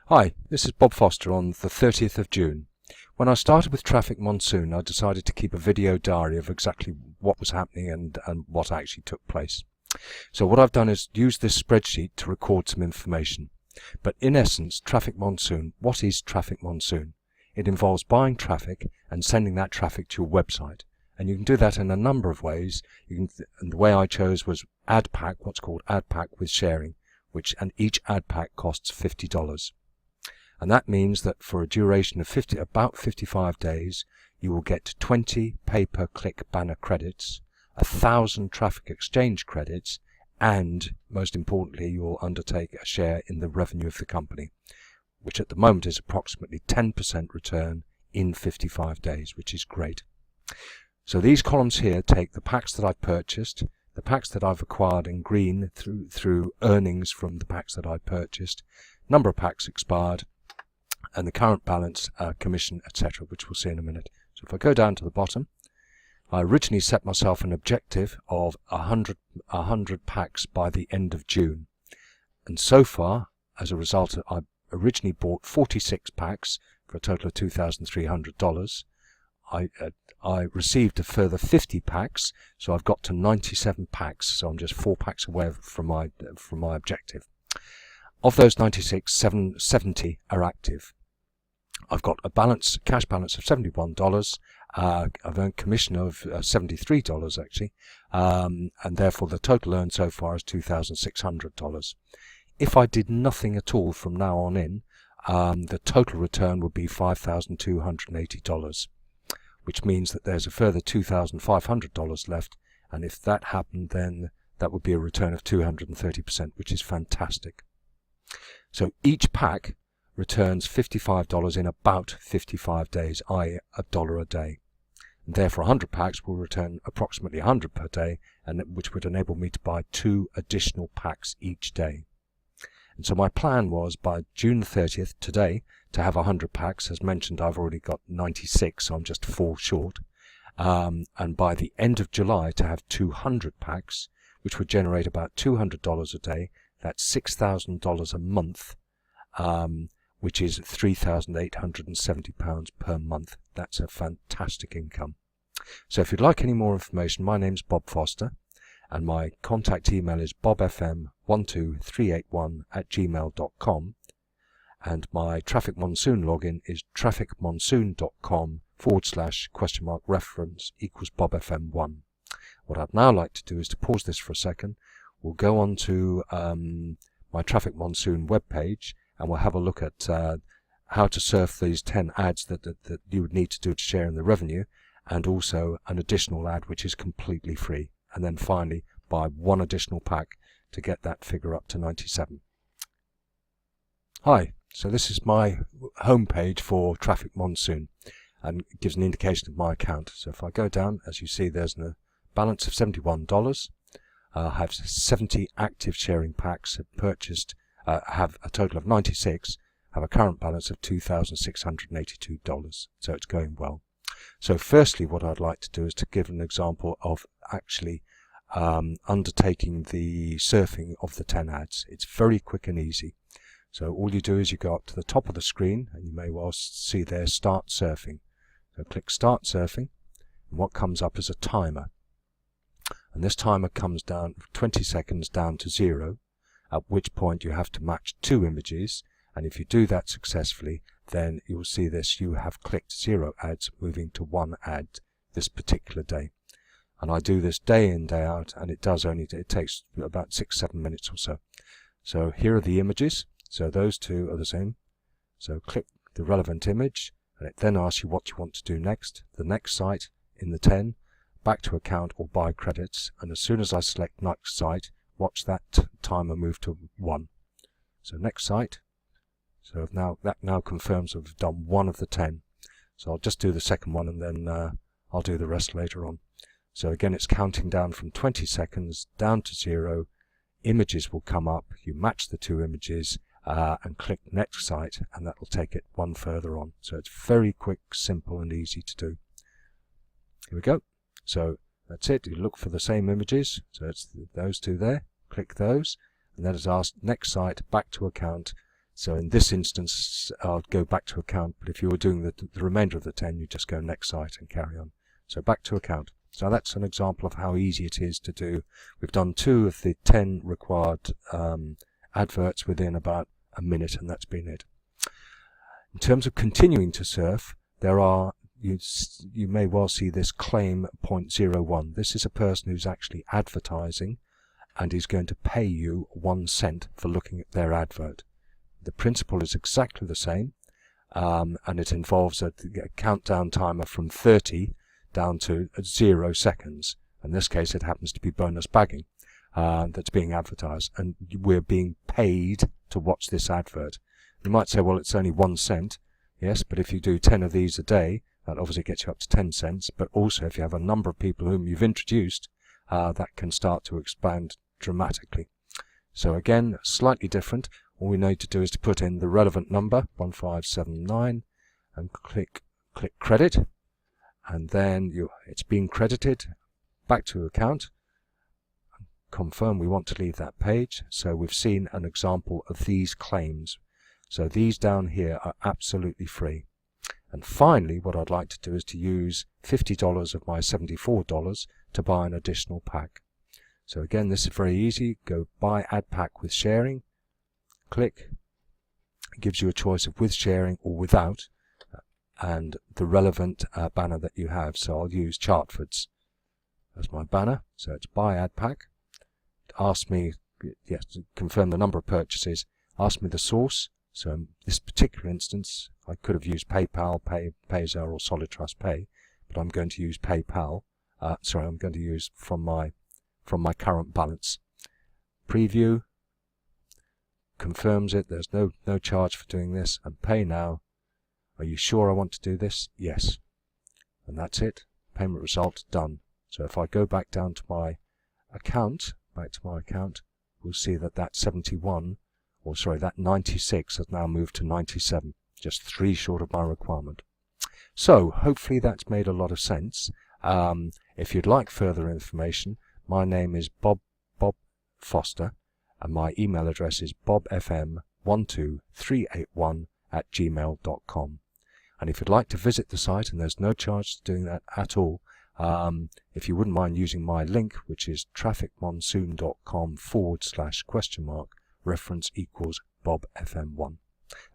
Hi, this is Bob Foster on the 30th of June. When I started with Traffic Monsoon, I decided to keep a video diary of exactly what was happening and what actually took place. So what I've done is use this spreadsheet to record some information. But in essence, Traffic Monsoon, what is Traffic Monsoon? It involves buying traffic and sending that traffic to your website. And you can do that in a number of ways. And the way I chose was ad pack, what's called ad pack with sharing, and each ad pack costs $50. And that means that for a duration of about 55 days, you will get 20 pay-per-click banner credits, 1,000 traffic exchange credits, and most importantly, you will undertake a share in the revenue of the company, which at the moment is approximately 10% return in 55 days, which is great. So these columns here take the packs that I've purchased, the packs that I've acquired in green through earnings from the packs that I purchased, number of packs expired, and the current balance, commission, etc., which we'll see in a minute. So if I go down to the bottom, I originally set myself an objective of 100 packs by the end of June. And so far, as a result, I originally bought 46 packs for a total of $2,300. I received a further 50 packs, so I've got to 97 packs. So I'm just 4 packs away from my objective. Of those 96, 70 are active. I've got a cash balance of $71. I've earned commission of $73 actually, and therefore the total earned so far is $2,600. If I did nothing at all from now on in, the total return would be $5,280, which means that there's a further $2,500 left, and if that happened, then that would be a return of 230%, which is fantastic. So each pack returns $55 in about 55 days, i.e. $1 a day. And therefore 100 packs will return approximately 100 per day, and which would enable me to buy 2 additional packs each day. And so my plan was by June 30th, today, to have 100 packs. As mentioned, I've already got 96, so I'm just 4 short. And by the end of July to have 200 packs, which would generate about $200 a day. That's $6,000 a month, which is £3,870 per month. That's a fantastic income. So if you'd like any more information, my name's Bob Foster, and my contact email is bobfm12381@gmail.com, and my Traffic Monsoon login is trafficmonsoon.com/reference equals bobfm1. What I'd now like to do is to pause this for a second. We'll go on to my Traffic Monsoon webpage, and we'll have a look at how to surf these 10 ads that you would need to do to share in the revenue, and also an additional ad which is completely free. And then finally, buy 1 additional pack to get that figure up to 97. Hi, so this is my homepage for Traffic Monsoon, and it gives an indication of my account. So if I go down, as you see, there's a balance of $71. I have 70 active sharing packs, have a total of 96, have a current balance of $2,682, so it's going well. So firstly, what I'd like to do is to give an example of actually undertaking the surfing of the 10 ads. It's very quick and easy. So all you do is you go up to the top of the screen, and you may well see there Start Surfing. So click Start Surfing, and what comes up is a timer. And this timer comes down 20 seconds down to 0, at which point you have to match 2 images, and if you do that successfully, then you'll see this: you have clicked 0 ads, moving to 1 ad this particular day. And I do this day in, day out, and it takes about 6-7 minutes or so. So here are the images, so those 2 are the same. So click the relevant image, and it then asks you what you want to do next. The next site in the 10, back to account or buy credits, and as soon as I select next site, watch that timer move to 1. So next site. So that now confirms I've done 1 of the 10. So I'll just do the second one, and then I'll do the rest later on. So again, it's counting down from 20 seconds down to 0. Images will come up. You match the 2 images and click next site, and that will take it 1 further on. So it's very quick, simple, and easy to do. Here we go. So that's it. You look for the same images, so it's those 2 there, click those, and then it's asked next site, back to account, So in this instance, I'll go back to account, but if you were doing the remainder of the 10, you just go next site and carry on. So back to account. So that's an example of how easy it is to do. We've done 2 of the 10 required adverts within about a minute, and that's been it. In terms of continuing to surf, there are, you may well see this claim 0.01. This is a person who's actually advertising and is going to pay you 1 cent for looking at their advert. The principle is exactly the same, and it involves a countdown timer from 30 down to 0 seconds. In this case, it happens to be bonus bagging that's being advertised, and we're being paid to watch this advert. You might say, well, it's only 1 cent. Yes, but if you do 10 of these a day, that obviously gets you up to 10 cents. But also, if you have a number of people whom you've introduced, that can start to expand dramatically. So again, slightly different. All we need to do is to put in the relevant number, 1579, and click credit. And then it's being credited. Back to account. Confirm we want to leave that page. So we've seen an example of these claims. So these down here are absolutely free. And finally, what I'd like to do is to use $50 of my $74 to buy an additional pack. So again, this is very easy. Go buy add pack with sharing. Click. It gives you a choice of with sharing or without, and the relevant banner that you have. So I'll use Chartford's as my banner. So it's buy add pack. It asks me, yes, to confirm the number of purchases. Ask me the source. So in this particular instance, I could have used PayPal, Payzer, or Solid Trust Pay, but I'm going to use PayPal. I'm going to use from my current balance. Preview. Confirms it. There's no charge for doing this, and pay now. Are you sure I want to do this? Yes. And that's it. Payment result done. So if I go back down to my account, we'll see that that 71, or sorry, that 96 has now moved to 97, just 3 short of my requirement. So hopefully that's made a lot of sense. If you'd like further information, my name is Bob Foster, and my email address is bobfm12381@gmail.com. And if you'd like to visit the site, and there's no charge to doing that at all, if you wouldn't mind using my link, which is trafficmonsoon.com/?, reference equals bobfm1.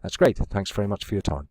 That's great. Thanks very much for your time.